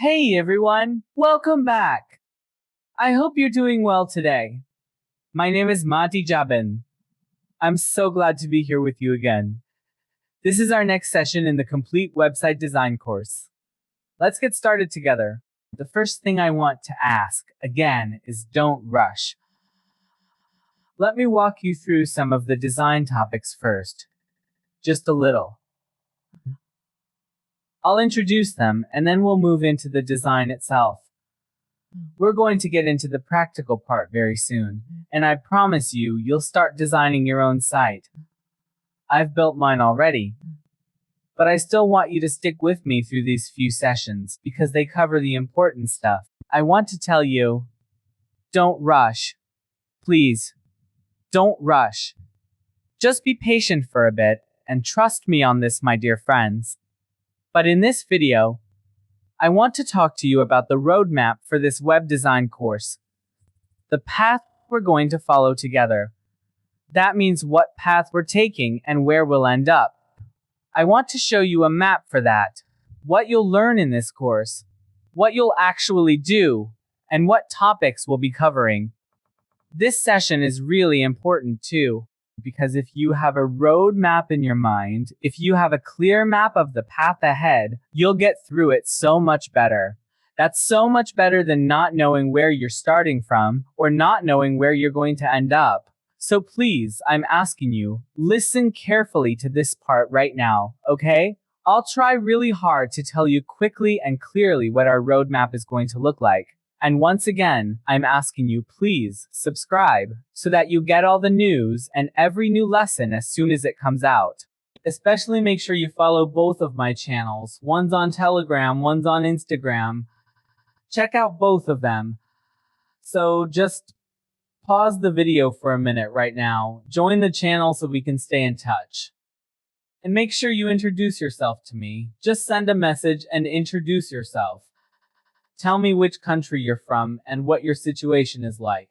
Hey everyone, welcome back. I hope you're doing well today. My name is Mati Jabin. I'm so glad to be here with you again. This is our next session in the complete website design course. Let's get started together. The first thing I want to ask, again, is don't rush. Let me walk you through some of the design topics first. Just a little. I'll introduce them and then we'll move into the design itself. We're going to get into the practical part very soon, and I promise you, you'll start designing your own site. I've built mine already, but I still want you to stick with me through these few sessions because they cover the important stuff. I want to tell you, don't rush. Please, don't rush. Just be patient for a bit and trust me on this, my dear friends. But in this video, I want to talk to you about the roadmap for this web design course. The path we're going to follow together. That means what path we're taking and where we'll end up. I want to show you a map for that, what you'll learn in this course, what you'll actually do, and what topics we'll be covering. This session is really important too, because if you have a roadmap in your mind, if you have a clear map of the path ahead, you'll get through it so much better. That's so much better than not knowing where you're starting from or not knowing where you're going to end up. So please, I'm asking you, listen carefully to this part right now, okay? I'll try really hard to tell you quickly and clearly what our roadmap is going to look like. And once again, I'm asking you, please subscribe so that you get all the news and every new lesson as soon as it comes out. Especially make sure you follow both of my channels. One's on Telegram, one's on Instagram. Check out both of them. So just pause the video for a minute right now. Join the channel so we can stay in touch. And make sure you introduce yourself to me. Just send a message and introduce yourself. Tell me which country you're from and what your situation is like.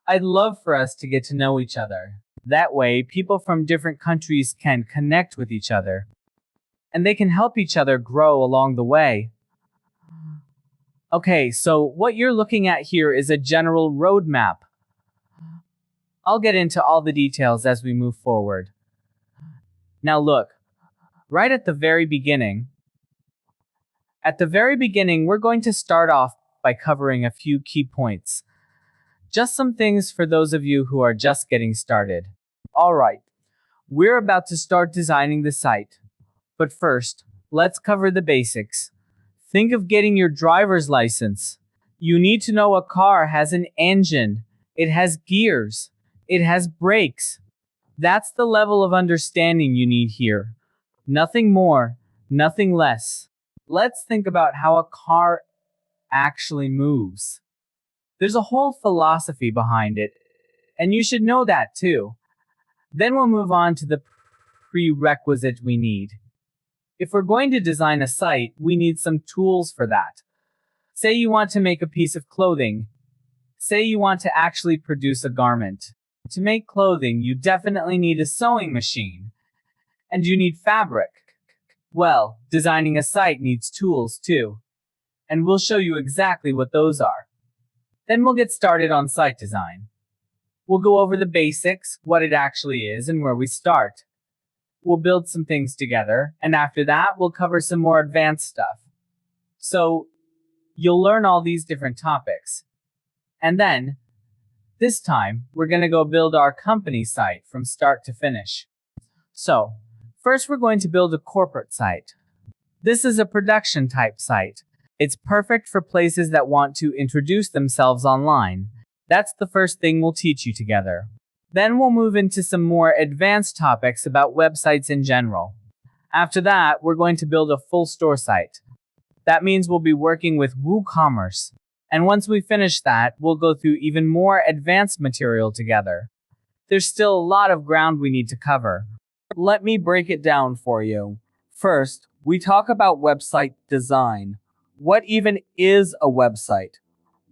I'd love for us to get to know each other. That way, people from different countries can connect with each other. And they can help each other grow along the way. Okay, so what you're looking at here is a general roadmap. I'll get into all the details as we move forward. Now look, right at the very beginning, we're going to start off by covering a few key points. Just some things for those of you who are just getting started. Alright, we're about to start designing the site. But first, let's cover the basics. Think of getting your driver's license. You need to know a car has an engine, it has gears, it has brakes. That's the level of understanding you need here. Nothing more, nothing less. Let's think about how a car actually moves. There's a whole philosophy behind it, and you should know that too. Then we'll move on to the prerequisite we need. If we're going to design a site, we need some tools for that. Say you want to make a piece of clothing. Say you want to actually produce a garment. To make clothing, you definitely need a sewing machine. And you need fabric. Well, designing a site needs tools too. And we'll show you exactly what those are. Then we'll get started on site design. We'll go over the basics, what it actually is, and where we start. We'll build some things together, and after that, we'll cover some more advanced stuff. So, you'll learn all these different topics. And then, this time, we're going to go build our company site from start to finish. So, first we're going to build a corporate site. This is a production type site. It's perfect for places that want to introduce themselves online. That's the first thing we'll teach you together. Then we'll move into some more advanced topics about websites in general. After that, we're going to build a full store site. That means we'll be working with WooCommerce. And once we finish that, we'll go through even more advanced material together. There's still a lot of ground we need to cover. Let me break it down for you. First, we talk about website design. What even is a website?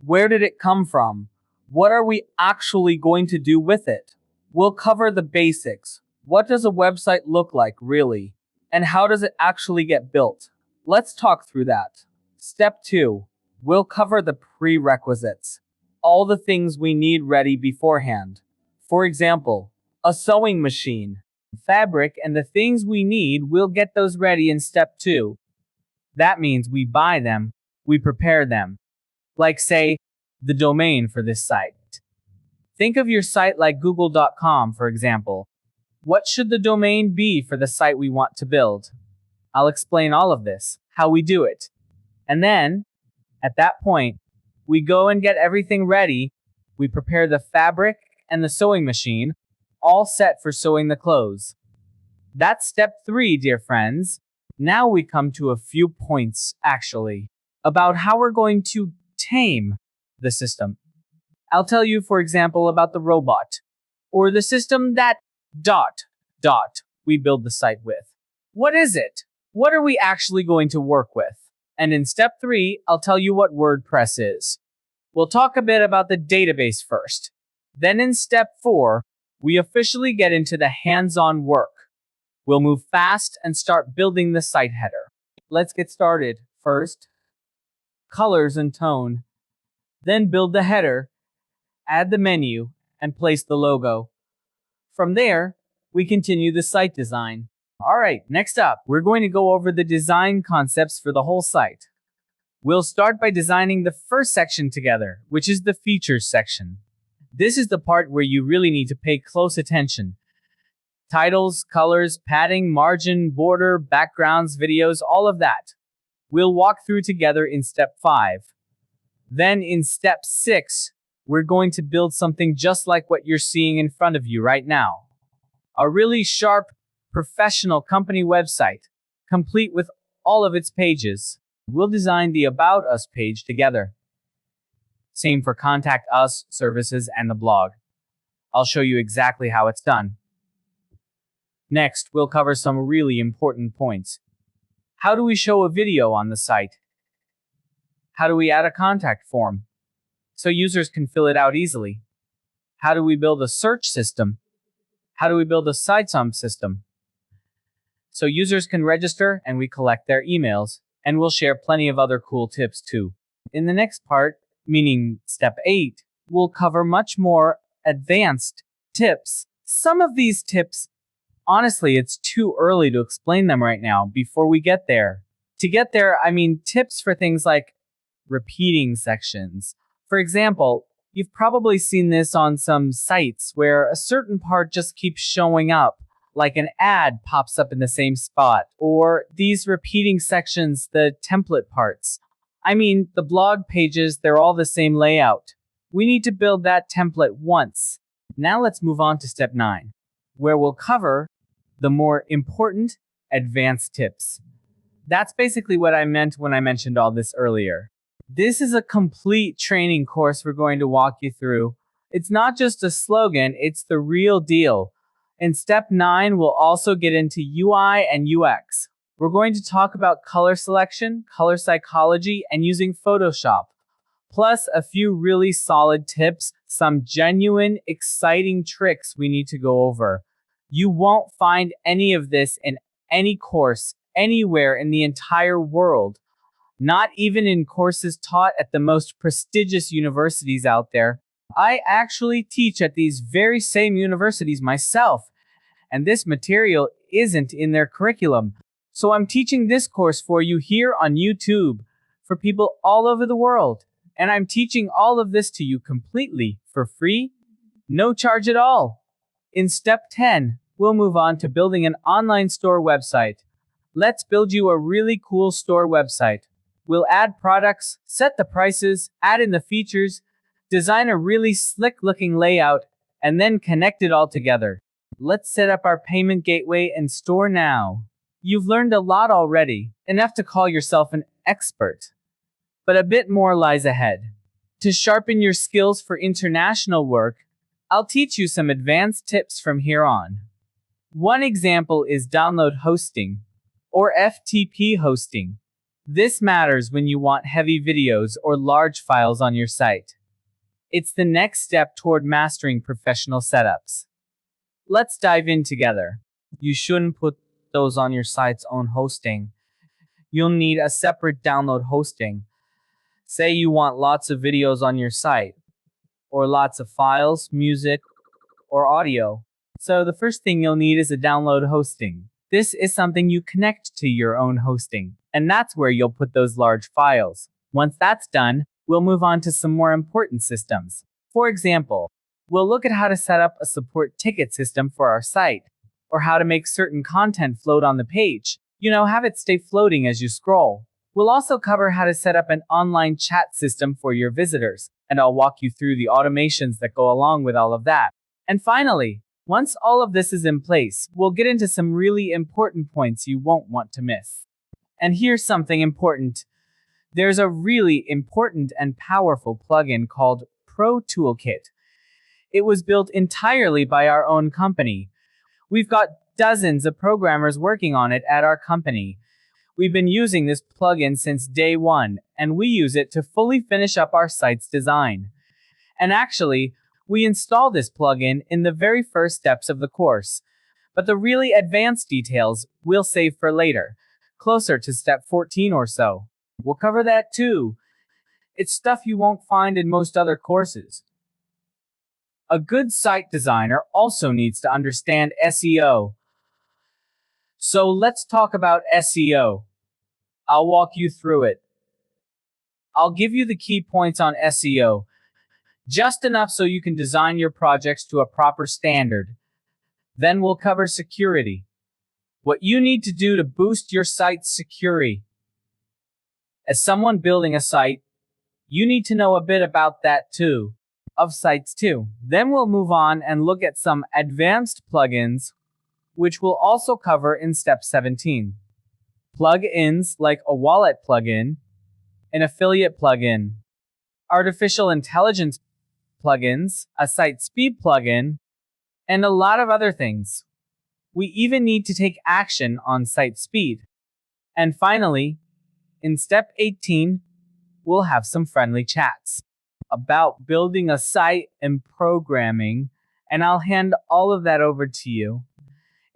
Where did it come from? What are we actually going to do with it? We'll cover the basics. What does a website look like, really? And how does it actually get built? Let's talk through that. Step 2. We'll cover the prerequisites. All the things we need ready beforehand. For example, a sewing machine, fabric, and the things we need, we'll get those ready in step 2. That means we buy them, we prepare them. Like, say, the domain for this site. Think of your site like google.com, for example. What should the domain be for the site we want to build? I'll explain all of this, how we do it. And then, at that point, we go and get everything ready. We prepare the fabric and the sewing machine, all set for sewing the clothes. That's step 3, dear friends. Now we come to a few points, actually, about how we're going to tame the system. I'll tell you, for example, about the robot, or the system that we build the site with. What is it? What are we actually going to work with? And in step 3, I'll tell you what WordPress is. We'll talk a bit about the database first. Then in step 4, we officially get into the hands-on work. We'll move fast and start building the site header. Let's get started. First, colors and tone. Then build the header, add the menu, and place the logo. From there, we continue the site design. Alright, next up, we're going to go over the design concepts for the whole site. We'll start by designing the first section together, which is the features section. This is the part where you really need to pay close attention. Titles, colors, padding, margin, border, backgrounds, videos, all of that. We'll walk through together in step 5. Then in step 6, we're going to build something just like what you're seeing in front of you right now. A really sharp, professional company website, complete with all of its pages. We'll design the About Us page together. Same for Contact Us, services, and the blog. I'll show you exactly how it's done. Next, we'll cover some really important points. How do we show a video on the site? How do we add a contact form so users can fill it out easily? How do we build a search system? How do we build a sitesum system so users can register and we collect their emails? And we'll share plenty of other cool tips too. In the next part, meaning step 8, we'll cover much more advanced tips. Some of these tips, honestly, it's too early to explain them right now before we get there. To get there, I mean tips for things like repeating sections. For example, you've probably seen this on some sites where a certain part just keeps showing up, like an ad pops up in the same spot, or these repeating sections, the template parts. I mean, the blog pages, they're all the same layout. We need to build that template once. Now let's move on to step 9, where we'll cover the more important advanced tips. That's basically what I meant when I mentioned all this earlier. This is a complete training course we're going to walk you through. It's not just a slogan, it's the real deal. In step 9, we'll also get into UI and UX. We're going to talk about color selection, color psychology, and using Photoshop. Plus a few really solid tips, some genuine, exciting tricks we need to go over. You won't find any of this in any course, anywhere in the entire world. Not even in courses taught at the most prestigious universities out there. I actually teach at these very same universities myself, and this material isn't in their curriculum. So I'm teaching this course for you here on YouTube, for people all over the world. And I'm teaching all of this to you completely for free, no charge at all. In step 10, we'll move on to building an online store website. Let's build you a really cool store website. We'll add products, set the prices, add in the features, design a really slick-looking layout, and then connect it all together. Let's set up our payment gateway and store now. You've learned a lot already, enough to call yourself an expert. But a bit more lies ahead. To sharpen your skills for international work, I'll teach you some advanced tips from here on. One example is download hosting, or FTP hosting. This matters when you want heavy videos or large files on your site. It's the next step toward mastering professional setups. Let's dive in together. You shouldn't put those on your site's own hosting. you'll need a separate download hosting. Say you want lots of videos on your site, or lots of files, music, or audio. So the first thing you'll need is a download hosting. This is something you connect to your own hosting, and that's where you'll put those large files. Once that's done, we'll move on to some more important systems. For example, we'll look at how to set up a support ticket system for our site, or how to make certain content float on the page. Have it stay floating as you scroll. We'll also cover how to set up an online chat system for your visitors, and I'll walk you through the automations that go along with all of that. And finally, once all of this is in place, we'll get into some really important points you won't want to miss. And here's something important. There's a really important and powerful plugin called Pro Toolkit. It was built entirely by our own company. We've got dozens of programmers working on it at our company. We've been using this plugin since day one, and we use it to fully finish up our site's design. And actually, we install this plugin in the very first steps of the course. But the really advanced details we'll save for later, closer to step 14 or so. We'll cover that too. It's stuff you won't find in most other courses. A good site designer also needs to understand SEO. So let's talk about SEO. I'll walk you through it. I'll give you the key points on SEO, just enough so you can design your projects to a proper standard. Then we'll cover security. What you need to do to boost your site's security. As someone building a site, you need to know a bit about that too. Of sites too. Then we'll move on and look at some advanced plugins, which we'll also cover in step 17. Plugins like a wallet plugin, an affiliate plugin, artificial intelligence plugins, a site speed plugin, and a lot of other things. We even need to take action on site speed. And finally, in step 18, we'll have some friendly chats about building a site and programming, and I'll hand all of that over to you.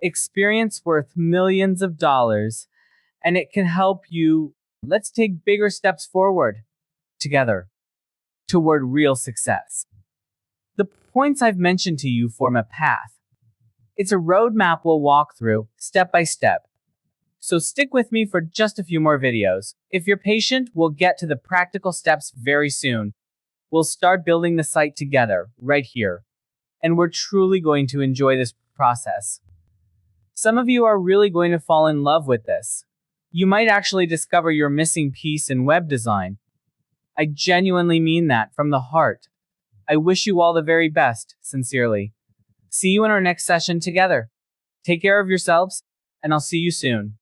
Experience worth millions of dollars, and it can help you. Let's take bigger steps forward together toward real success. The points I've mentioned to you form a path. It's a roadmap we'll walk through step by step. So stick with me for just a few more videos. If you're patient, we'll get to the practical steps very soon. We'll start building the site together, right here. And we're truly going to enjoy this process. Some of you are really going to fall in love with this. You might actually discover your missing piece in web design. I genuinely mean that from the heart. I wish you all the very best, sincerely. See you in our next session together. Take care of yourselves, and I'll see you soon.